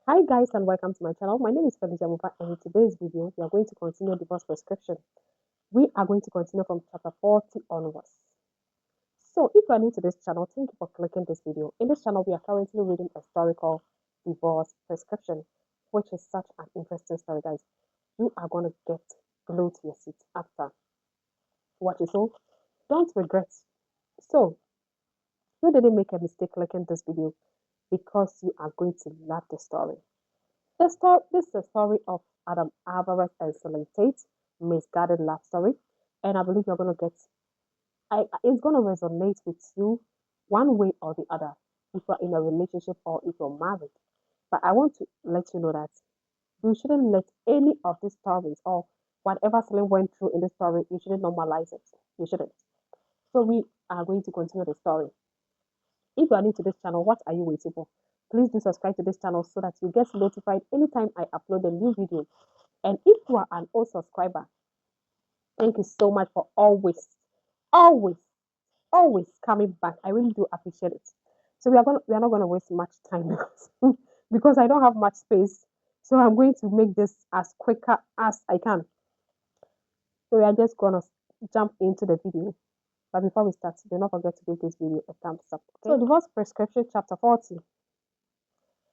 Hi guys and welcome to my channel. My name is Felicia Mufa and in today's video we are going to continue divorce prescription. We are going to continue from chapter 40 onwards. So if you are new to this channel, thank you for clicking this video. In this channel we are currently reading a story called Divorce Prescription, which is such an interesting story guys. You are going to get glued to your seat after watching, so don't regret. So you didn't make a mistake clicking this video because you are going to love the story. This is the story of Adam Alvarez and Celine Tate, Misguided love story, and I believe you're gonna get. It's gonna resonate with you one way or the other if you're in a relationship or if you're married. But I want to let you know that you shouldn't let any of these stories or whatever Celine went through in this story. You shouldn't normalize it. You shouldn't. So we are going to continue the story. If you are new to this channel, what are you waiting for? Please do subscribe to this channel so that you get notified anytime I upload a new video. And if you are an old subscriber, thank you so much for always, always coming back. I really do appreciate it. So we are not gonna waste much time because I don't have much space. So I'm going to make this as quicker as I can. So we are just gonna jump into the video. But before we start, do not forget to give this video a thumbs up. Okay? So divorce prescription chapter 40.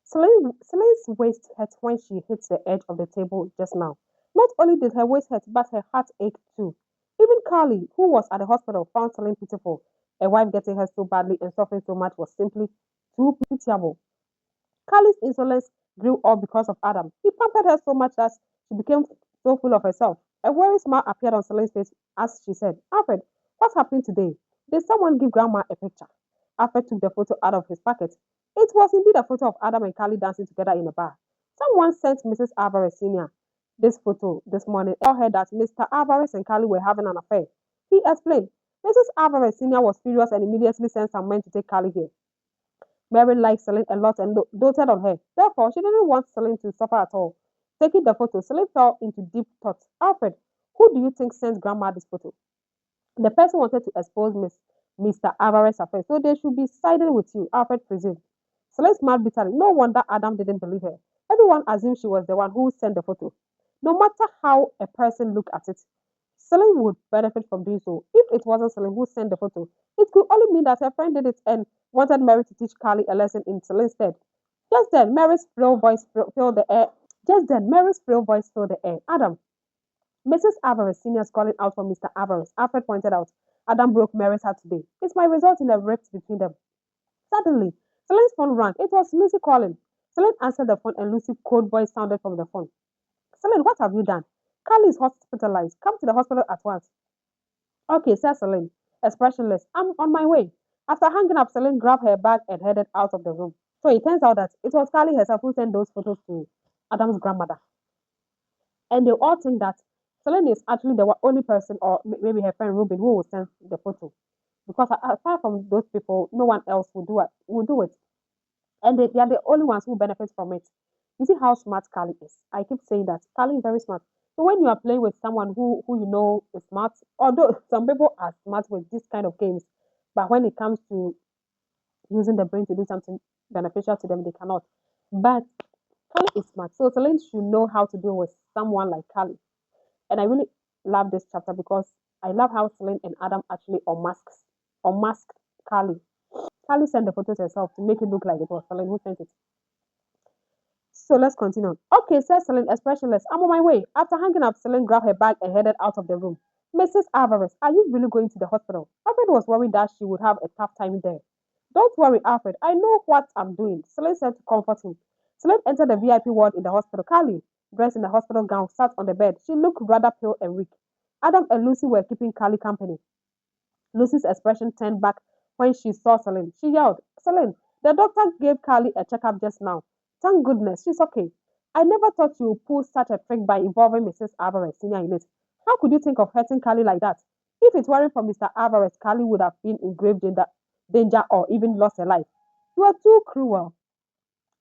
Celine's waist hurt when she hit the edge of the table just now. Not only did her waist hurt, but her heart ached too. Even Carly, who was at the hospital, found Celine pitiful. A wife getting hurt so badly and suffering so much was simply too pitiable. Carly's insolence grew all because of Adam. He pampered her so much that she became so full of herself. A worried smile appeared on Celine's face as she said, Alfred, what's happening today? Did someone give Grandma a picture? Alfred took the photo out of his pocket. It was indeed a photo of Adam and Carly dancing together in a bar. Someone sent Mrs. Alvarez Sr. this photo this morning and told her that Mr. Alvarez and Carly were having an affair. He explained. Mrs. Alvarez Sr. was furious and immediately sent some men to take Carly here. Mary liked Celine a lot and doted on her. Therefore, she didn't want Celine to suffer at all. Taking the photo, Celine fell into deep thought. Alfred, who do you think sent Grandma this photo? The person wanted to expose Mr. Alvarez's affair, so they should be siding with you, Alfred presumed. Celine smiled bitterly. No wonder Adam didn't believe her. Everyone assumed she was the one who sent the photo. No matter how a person looked at it, Celine would benefit from doing so. If it wasn't Celine who sent the photo, it could only mean that her friend did it and wanted Mary to teach Carly a lesson in Celine's stead. Just then, Mary's frail voice filled the air. Adam, Mrs. Alvarez Sr. is calling out for Mr. Alvarez. Alfred pointed out. Adam broke Mary's heart today. It might result in a rift between them. Suddenly, Celine's phone rang. It was Lucy calling. Celine answered the phone and Lucy's cold voice sounded from the phone. Celine, what have you done? Carly is hospitalized. Come to the hospital at once. Okay, said Celine, expressionless. I'm on my way. After hanging up, Celine grabbed her bag and headed out of the room. So it turns out that it was Carly herself who sent those photos to Adam's grandmother. And they all think that Celine is actually the only person, or maybe her friend Ruben, who will send the photo. Because apart from those people, no one else will do it. And they are the only ones who benefit from it. You see how smart Carly is. I keep saying that Carly is very smart. So when you are playing with someone who you know is smart, although some people are smart with this kind of games, but when it comes to using the brain to do something beneficial to them, they cannot. But Carly is smart. So Celine should know how to deal with someone like Carly. And I really love this chapter because I love how Celine and Adam actually unmasked Carly. Carly sent the photos herself to make it look like it was Celine who sent it. So let's continue. Okay, said Celine, expressionless. I'm on my way. After hanging up, Celine grabbed her bag and headed out of the room. Mrs. Alvarez, are you really going to the hospital? Alfred was worried that she would have a tough time there. Don't worry, Alfred. I know what I'm doing, Celine said to comfort him. Celine entered the VIP ward in the hospital. Carly, dressed in the hospital gown, sat on the bed. She looked rather pale and weak. Adam and Lucy were keeping Carly company. Lucy's expression turned back when she saw Celine. She yelled, Celine, the doctor gave Carly a checkup just now. Thank goodness, she's okay. I never thought you would pull such a trick by involving Mrs. Alvarez Sr. in it. How could you think of hurting Carly like that? If it weren't for Mr. Alvarez, Carly would have been in grave danger or even lost her life. You are too cruel.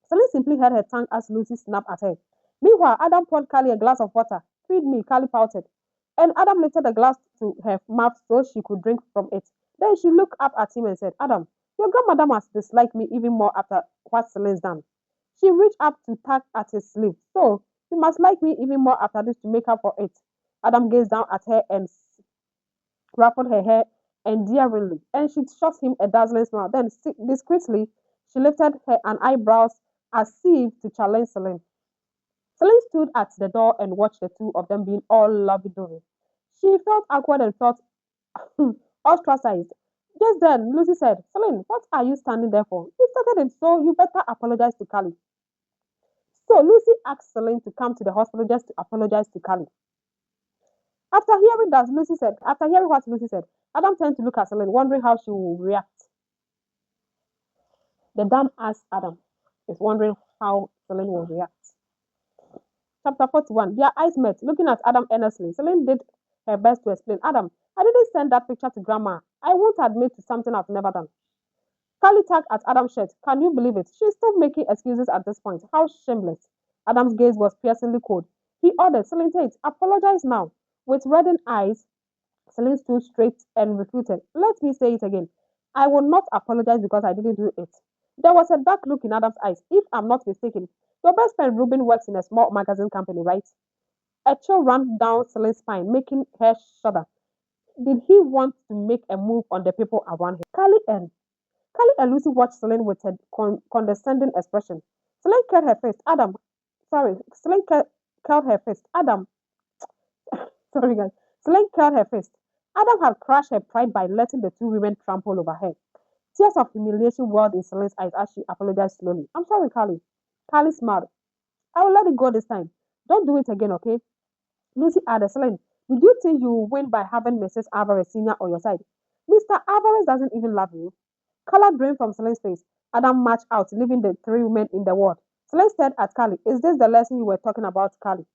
Celine simply held her tongue as Lucy snapped at her. Meanwhile, Adam poured Carly a glass of water. Feed me, Carly pouted. And Adam lifted the glass to her mouth so she could drink from it. Then she looked up at him and said, Adam, your grandmother must dislike me even more after what Celine's done. She reached up to tug at his sleeve. So, you must like me even more after this to make up for it. Adam gazed down at her and ruffled her hair endearingly, and she shot him a dazzling smile. Then, discreetly, she lifted her an eyebrows as if to challenge Celine. Celine stood at the door and watched the two of them being all lovey-dovey. She felt awkward and felt ostracized. Just then, Lucy said, Celine, what are you standing there for? You started it, so you better apologize to Callie. So Lucy asked Celine to come to the hospital just to apologize to Callie. After hearing what Lucy said, Adam turned to look at Celine, wondering how she would react. The dumb ass Adam is wondering how Celine will react. Chapter 41. Their eyes met, looking at Adam earnestly. Celine did her best to explain. Adam, I didn't send that picture to Grandma. I won't admit to something I've never done. Carly tugged at Adam's shirt. Can you believe it? She's still making excuses at this point. How shameless. Adam's gaze was piercingly cold. He ordered, Celine Tate, apologize now. With reddened eyes, Celine stood straight and refuted. Let me say it again. I will not apologize because I didn't do it. There was a dark look in Adam's eyes. If I'm not mistaken, your best friend Ruben works in a small magazine company, right? A chill ran down Celine's spine, making her shudder. Did he want to make a move on the people around him? Callie and Lucy watched Celine with a condescending expression. Celine curled her fist. Celine curled her fist. Sorry guys. Celine curled her fist. Adam had crushed her pride by letting the two women trample over her. Tears of humiliation welled in Celine's eyes as she apologized slowly. I'm sorry, Callie. Callie smiled. I will let it go this time. Don't do it again, okay? Lucy added, Celine, did you think you will win by having Mrs. Alvarez Sr. on your side? Mr. Alvarez doesn't even love you. Color drained from Celine's face. Adam marched out, leaving the three women in the ward. Celine stared at Callie. Is this the lesson you were talking about, Callie?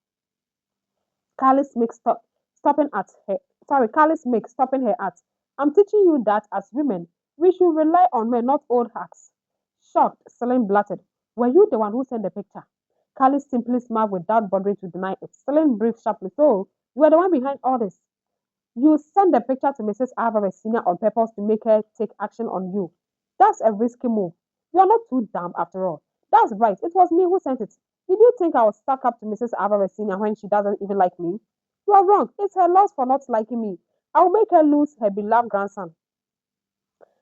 Callie Smith stopping at her. Sorry, Callie Smith stopping her at. I'm teaching you that as women, we should rely on men, not old hacks. Shocked, Celine blurted. Were you the one who sent the picture? Callie simply smiled without bothering to deny it. Celine breathed sharply. So, you were the one behind all this. You sent the picture to Mrs. Alvarez Sr. on purpose to make her take action on you. That's a risky move. You are not too dumb after all. That's right. It was me who sent it. Did you think I was stuck up to Mrs. Alvarez Sr. when she doesn't even like me? You are wrong. It's her loss for not liking me. I'll make her lose her beloved grandson.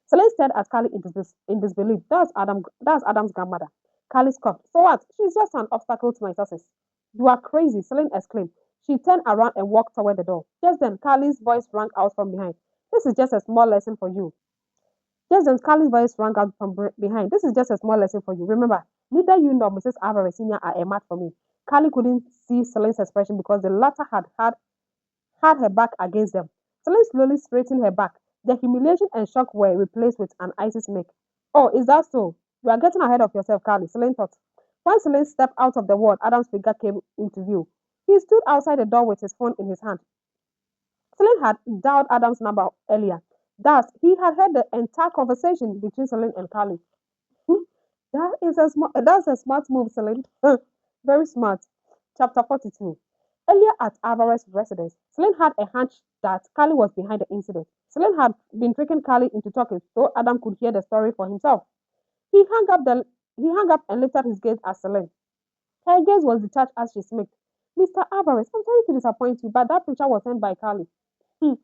Celine stared at Callie in disbelief. That's Adam's grandmother. Callie scoffed. So what? She's just an obstacle to my success. You are crazy, Celine exclaimed. She turned around and walked toward the door. Just then, Callie's voice rang out from behind. This is just a small lesson for you. Just then, Callie's voice rang out from behind. This is just a small lesson for you. Remember, neither you nor Mrs. Alvarez Sr. are a match for me. Callie couldn't see Celine's expression because the latter had her back against them. Celine slowly straightened her back. The humiliation and shock were replaced with an icy smirk. Oh, is that so? You are getting ahead of yourself, Callie, Celine thought. When Celine stepped out of the ward, Adam's figure came into view. He stood outside the door with his phone in his hand. Celine had dialed Adam's number earlier. Thus, he had heard the entire conversation between Celine and Callie. That's a smart move, Celine. Very smart. Chapter 42. Earlier at Alvarez's residence, Celine had a hunch that Callie was behind the incident. Celine had been tricking Callie into talking so Adam could hear the story for himself. He hung up and lifted his gaze at Celine. Her gaze was detached as she smirked. Mr. Alvarez, I'm sorry to disappoint you, but that picture was sent by Callie. Hmm.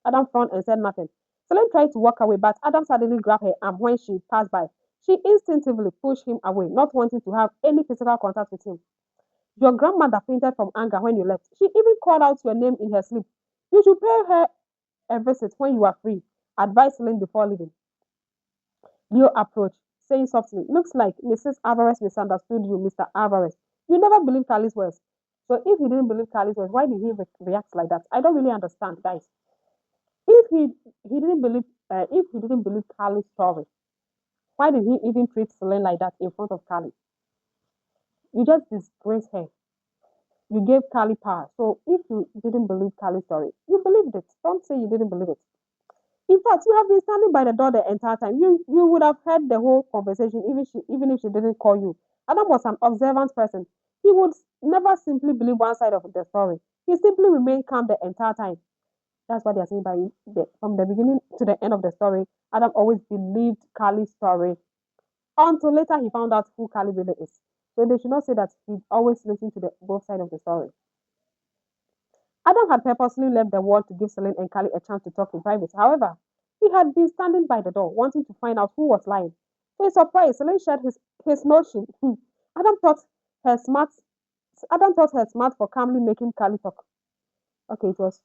Adam frowned and said nothing. Celine tried to walk away, but Adam suddenly grabbed her arm when she passed by. She instinctively pushed him away, not wanting to have any physical contact with him. Your grandmother fainted from anger when you left. She even called out your name in her sleep. You should pay her a visit when you are free, advised Celine before leaving. Leo approached, saying softly, looks like Mrs. Alvarez misunderstood you, Mr. Alvarez. You never believed Callie's words. So if he didn't believe Callie's words, why did he react like that? I don't really understand, guys. If he didn't believe Callie's story, why did he even treat Celine like that in front of Callie? You just disgraced her. You gave Callie power. So if you didn't believe Callie's story, you believed it. Don't say you didn't believe it. In fact, you have been standing by the door the entire time. You would have heard the whole conversation even if she didn't call you. Adam was an observant person. He would never simply believe one side of the story. He simply remained calm the entire time. That's what they are saying from the beginning to the end of the story. Adam always believed Callie's story until later he found out who Callie really is. So they should not say that he always listens to the both side of the story. Adam had purposely left the wall to give Celine and Callie a chance to talk in private. However, he had been standing by the door, wanting to find out who was lying. To his surprise, Celine shared his notion. Adam thought her smart Adam thought her smart for calmly making Callie talk. Okay, it was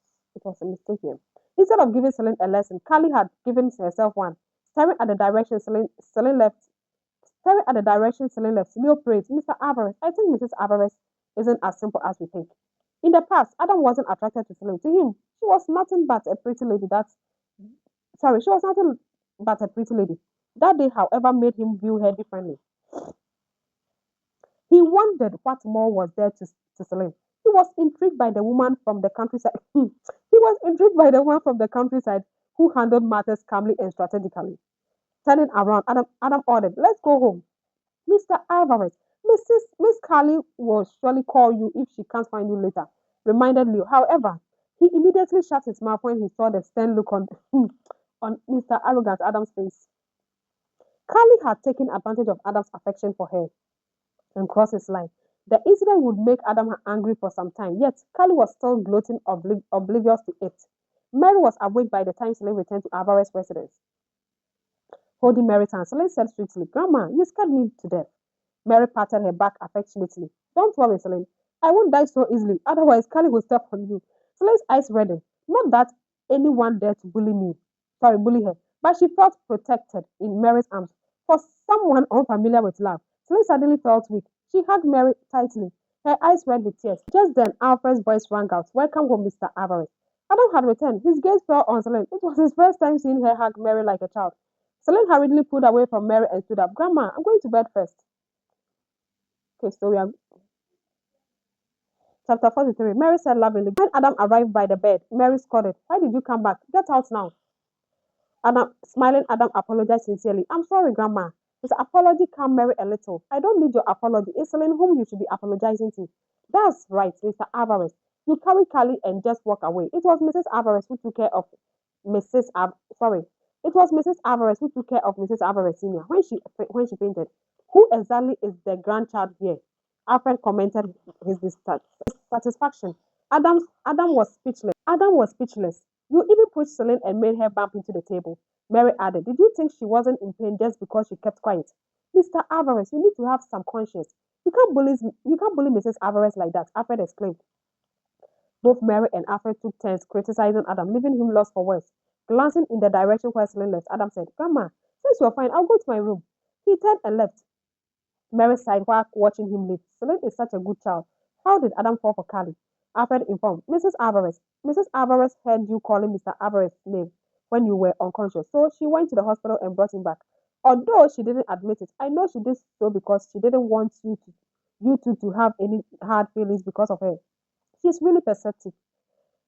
a mistake here. Instead of giving Celine a lesson, Callie had given herself one. Staring at the direction Celine left, Staring at the direction Celine left, Leo prayed, Mr. Alvarez, I think Mrs. Alvarez isn't as simple as we think. In the past, Adam wasn't attracted to Celine. To him, she was nothing but a pretty lady she was nothing but a pretty lady. That day, however, made him view her differently. He wondered what more was there to Celine. He was intrigued by the woman from the countryside. He was intrigued by the woman from the countryside who handled matters calmly and strategically. Turning around, Adam ordered, let's go home. Mr. Alvarez, Miss Carly will surely call you if she can't find you later, reminded Leo. However, he immediately shut his mouth when he saw the stern look on, on Mr. Arrogant Adam's face. Carly had taken advantage of Adam's affection for her and crossed his line. The incident would make Adam angry for some time, yet Carly was still gloating, oblivious to it. Mary was awake by the time Celine returned to Alvarez's residence. Holding Mary's hand, Celine said sweetly, Grandma, you scared me to death. Mary patted her back affectionately. Don't worry, Celine. I won't die so easily, otherwise Carly will step on you. Celine's eyes reddened. Not that anyone dared to bully her, but she felt protected in Mary's arms. For someone unfamiliar with love, Celine suddenly felt weak. She hugged Mary tightly, her eyes red with tears. Just then, Alfred's voice rang out, Welcome home, Mr. Alvarez. Adam had returned. His gaze fell on Celine. It was his first time seeing her hug Mary like a child. Celine hurriedly pulled away from Mary and stood up. Grandma, I'm going to bed first. Okay, so we are chapter 43. Mary said lovingly. When Adam arrived by the bed, Mary scolded. Why did you come back? Get out now. Adam apologized sincerely. I'm sorry, Grandma. His apology calmed Mary a little. I don't need your apology. It's Celine whom you should be apologizing to. That's right, Mr. Alvarez. You carry Callie and just walk away. It was Mrs. Alvarez who took care of Mrs. Ab- sorry. It was Mrs. Alvarez who took care of Mrs. Alvarez Senior when she fainted. Who exactly is the grandchild here? Alfred commented his dissatisfaction. Adam was speechless. Adam was speechless. You even pushed Celine and made her bump into the table. Mary added, Did you think she wasn't in pain just because she kept quiet? Mr. Alvarez, you need to have some conscience. You can't bully Mrs. Alvarez like that, Alfred exclaimed. Both Mary and Alfred took turns criticizing Adam, leaving him lost for words. Glancing in the direction where Celine left, Adam said, Grandma, since you're fine, I'll go to my room. He turned and left. Mary sighed while watching him leave. Celine is such a good child. How did Adam fall for Carly? Alfred informed Mrs. Alvarez. Mrs. Alvarez heard you calling Mr. Alvarez's name when you were unconscious, so she went to the hospital and brought him back. Although she didn't admit it, I know she did so because she didn't want you two to have any hard feelings because of her. She's really perceptive.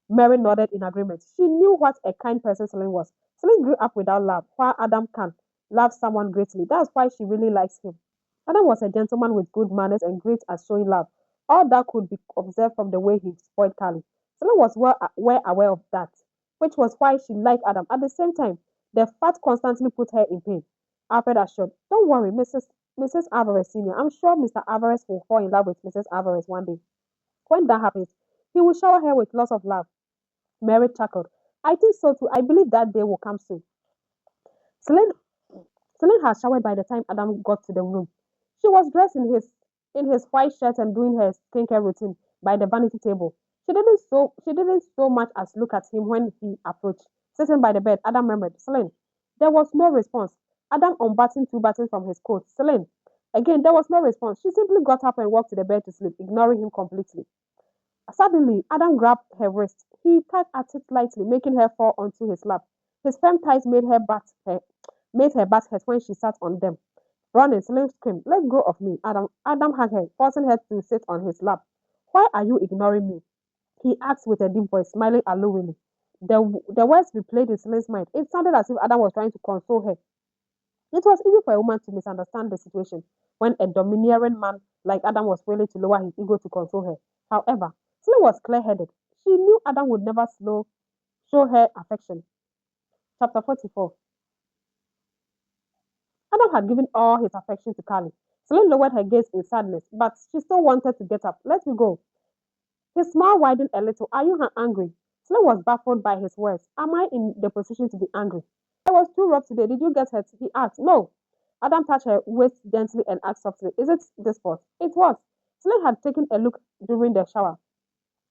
Mary nodded in agreement. She knew what a kind person Celine was. Celine grew up without love, while Adam can love someone greatly. That's why she really likes him. Adam was a gentleman with good manners and great at showing love. All that could be observed from the way he spoiled Carly. Celine was well aware of that, which was why she liked Adam. At the same time, the fact constantly put her in pain. Alfred assured, Don't worry, Mrs. Alvarez Sr. I'm sure Mr. Alvarez will fall in love with Mrs. Alvarez one day. When that happens, he will shower her with lots of love. Mary chuckled. I think so too. I believe that day will come soon. Celine, Celine had showered by the time Adam got to the room. She was dressed in his white shirt and doing her skincare routine by the vanity table. She didn't so much as look at him when he approached. Sitting by the bed, Adam murmured, Celine. There was no response. Adam unbuttoned two buttons from his coat. Celine. Again, there was no response. She simply got up and walked to the bed to sleep, ignoring him completely. Suddenly, Adam grabbed her wrist. He tugged at it lightly, making her fall onto his lap. His firm ties made her butt hurt when she sat on them. Running, Celine screamed, Let go of me. Adam hugged her, forcing her to sit on his lap. Why are you ignoring me? He asked with a deep voice, smiling alluringly. The words replayed in Celine's mind. It sounded as if Adam was trying to console her. It was easy for a woman to misunderstand the situation when a domineering man like Adam was willing to lower his ego to console her. However, Celine was clear-headed. She knew Adam would never show her affection. Chapter 44. Adam had given all his affection to Carly. Celine lowered her gaze in sadness, but she still wanted to get up. Let me go. His smile widened a little. Are you angry? Celine was baffled by his words. Am I in the position to be angry? I was too rough today. Did you get hurt? He asked. No. Adam touched her waist gently and asked softly, is it this spot? It was. Celine had taken a look during the shower.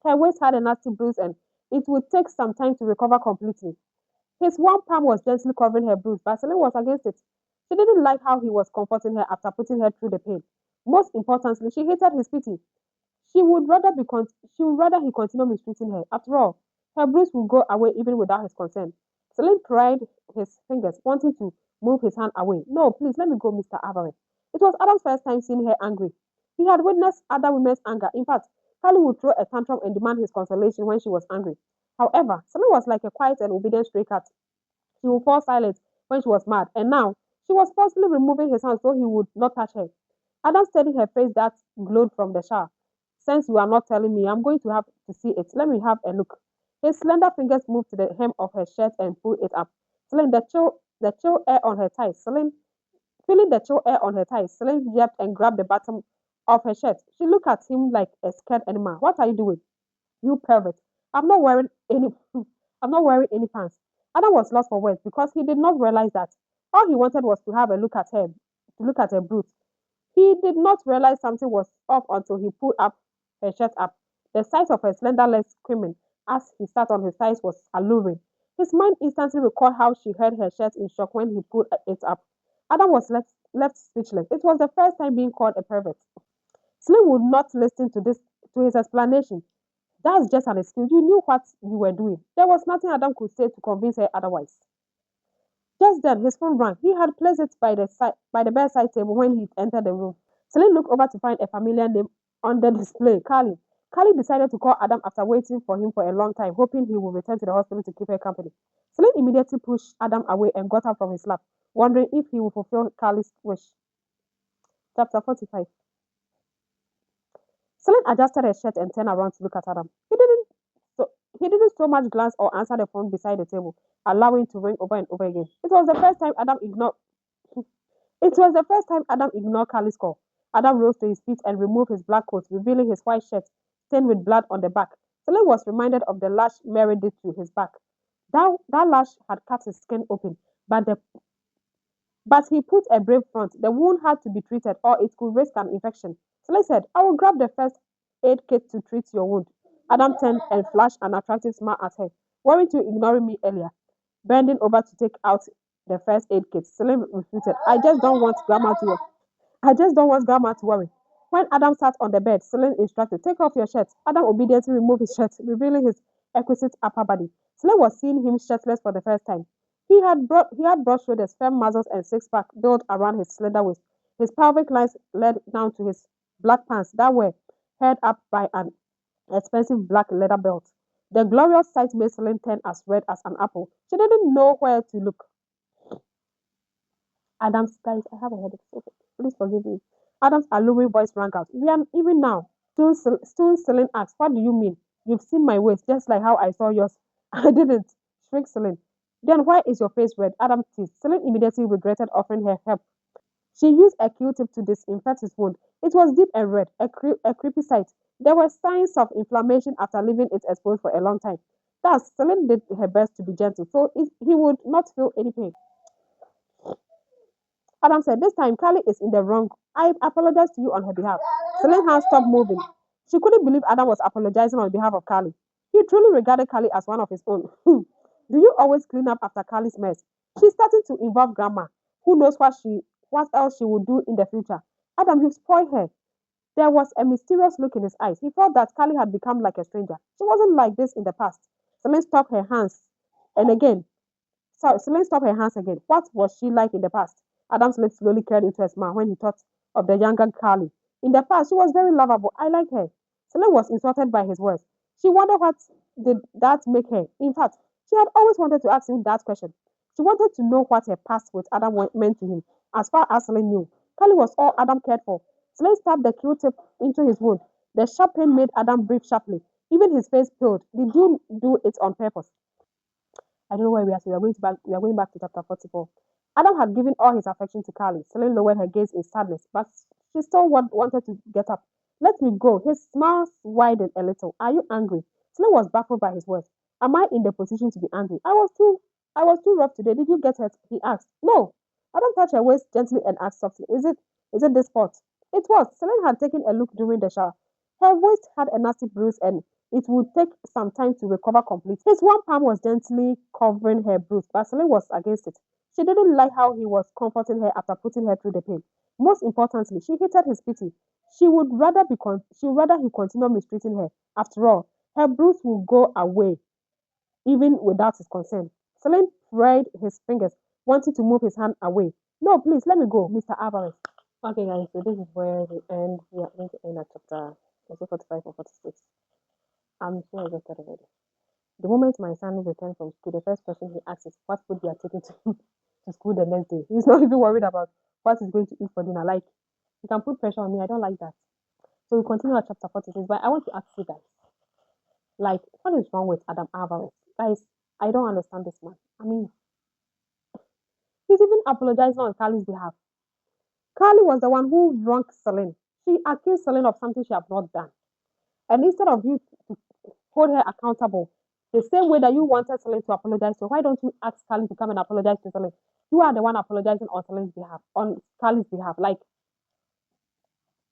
Her waist had a nasty bruise and it would take some time to recover completely. His one palm was gently covering her bruise, but Celine was against it. She didn't like how he was comforting her after putting her through the pain. Most importantly, she hated his pity. She would rather he continue mistreating her. After all, her bruise would go away even without his consent. Celine pried his fingers, wanting to move his hand away. No, please let me go, Mr. Alvarez. It was Adam's first time seeing her angry. He had witnessed other women's anger. In fact, Carly would throw a tantrum and demand his consolation when she was angry. However, Celine was like a quiet and obedient stray cat. She would fall silent when she was mad, and now she was forcefully removing his hand so he would not touch her. Adam studied her face that glowed from the shower. Since you are not telling me, I'm going to have to see it. Let me have a look. His slender fingers moved to the hem of her shirt and pulled it up. Celine, the chill air on her thighs. Celine, feeling the chill air on her thighs, Celine yapped and grabbed the bottom of her shirt. She looked at him like a scared animal. What are you doing? You pervert. I'm not wearing any I'm not wearing any pants. Adam was lost for words because he did not realize that all he wanted was to have a look at her, to look at her brute. He did not realize something was off until he pulled up her shirt up. The sight of her slender legs screaming as he sat on his thighs was alluring. His mind instantly recalled how she held her shirt in shock when he pulled it up. Adam was left speechless. It was the first time being called a pervert. Slim would not listen to his explanation. That's just an excuse. You knew what you were doing. There was nothing Adam could say to convince her otherwise. Just then, his phone rang. He had placed it by the bedside table when he entered the room. Celine looked over to find a familiar name on the display, Carly. Carly decided to call Adam after waiting for him for a long time, hoping he would return to the hospital to keep her company. Celine immediately pushed Adam away and got up from his lap, wondering if he would fulfill Carly's wish. Chapter 45. Celine adjusted her shirt and turned around to look at Adam. So, he didn't so much glance or answer the phone beside the table, allowing it to ring over and over again. It was the first time Adam ignored Carly's call. Adam rose to his feet and removed his black coat, revealing his white shirt stained with blood on the back. Celine was reminded of the lash Mary did to his back. That lash had cut his skin open, but he put a brave front. The wound had to be treated or it could risk an infection. Celine said, I will grab the first aid kit to treat your wound. Adam turned and flashed an attractive smile at her. Weren't you ignoring me earlier? Bending over to take out the first aid kit, Celine refuted. I just don't want Grandma to worry. When Adam sat on the bed, Celine instructed, take off your shirt. Adam obediently removed his shirt, revealing his exquisite upper body. Celine was seeing him shirtless for the first time. He had broad shoulders, firm muscles, and six-pack built around his slender waist. His pelvic lines led down to his black pants that were held up by an expensive black leather belt. The glorious sight made Celine turn as red as an apple. She didn't know where to look. Adam's guys, I have a headache. So please forgive me. Adam's alluring voice rang out. We are even now. Soon Celine asked, what do you mean? You've seen my waist just like how I saw yours. I didn't, shrieked Celine. Then why is your face red? Adam teased. Celine immediately regretted offering her help. She used a Q-tip to disinfect his wound. It was deep and red, a creepy sight. There were signs of inflammation after leaving it exposed for a long time. Thus, Celine did her best to be gentle, so he would not feel any pain. Adam said, this time Carly is in the wrong. I apologize to you on her behalf. Celine's hand stopped moving. She couldn't believe Adam was apologizing on behalf of Carly. He truly regarded Carly as one of his own. Do you always clean up after Carly's mess? She's starting to involve Grandma. Who knows what else she will do in the future? Adam, you've spoiled her. There was a mysterious look in his eyes. He felt that Carly had become like a stranger. She wasn't like this in the past. Celine stopped her hands. And again, sorry, Celine stopped her hands again. What was she like in the past? Adam's lips slowly curled into a smile when he thought of the younger Carly. In the past, she was very lovable. I liked her. Celine was insulted by his words. She wondered what did that make her. In fact, she had always wanted to ask him that question. She wanted to know what her past with Adam meant to him. As far as Celine knew, Carly was all Adam cared for. Celine stabbed the Q-tip into his wound. The sharp pain made Adam breathe sharply. Even his face paled. Did you do it on purpose? I don't know where we are. So we are going back to chapter 44. Adam had given all his affection to Carly. Celine lowered her gaze in sadness, but she still wanted to get up. Let me go. His smile widened a little. Are you angry? Celine was baffled by his words. Am I in the position to be angry? I was too rough today. Did you get hurt? He asked. No. Adam touched her waist gently and asked softly, Is it this spot? It was. Celine had taken a look during the shower. Her waist had a nasty bruise and it would take some time to recover completely. His one palm was gently covering her bruise, but Celine was against it. She didn't like how he was comforting her after putting her through the pain. Most importantly, she hated his pity. She would rather he continued mistreating her. After all, her bruise would go away even without his consent. Celine pried his fingers, wanting to move his hand away. No, please let me go, Mr. Alvarez. Okay, guys, so this is where we end. We are going to end at chapter 45 or 46. I'm so exhausted already. The moment my son returned from school, the first question he asks is what food we are taking to, to school the next day. He's not even worried about what he's going to eat for dinner. Like, he can put pressure on me. I don't like that. So we continue at chapter 46. But I want to ask you guys, like, what is wrong with Adam Alvarez? Guys, I don't understand this man. I mean, he's even apologizing on Carly's behalf. Carly was the one who wronged Celine. She accused Celine of something she had not done. And instead of you to hold her accountable, the same way that you wanted Celine to apologize to, why don't you ask Carly to come and apologize to Celine? You are the one apologizing on Celine's behalf, on Carly's behalf. Like,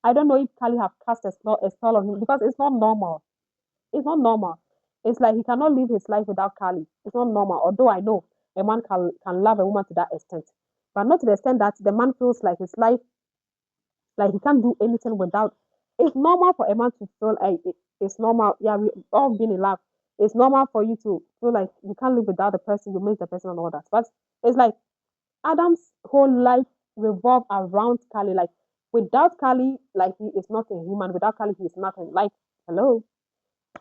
I don't know if Carly have cast a spell on him because it's not normal. It's not normal. It's like he cannot live his life without Carly. It's not normal. Although I know a man can love a woman to that extent, but not to the extent that the man feels like his life, like he can't do anything without. It's normal for a man to feel like it's normal. Yeah, we all been in love. It's normal for you to feel like you can't live without the person, you miss the person and all that. But it's like Adam's whole life revolved around Carly. Like without Carly, like he is not a human. Without Carly, he is nothing. Like, hello.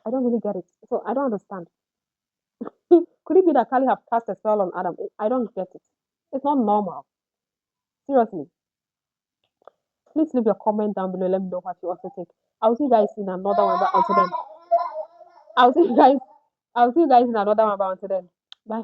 I don't really get it. So I don't understand. Could it be that Carly have cast a spell on Adam? I don't get it. It's not normal. Seriously. Please leave your comment down below. Let me know what you also think. I'll see you guys in another one. But until then, I'll see you guys. I'll see you guys in another one. But until then, bye.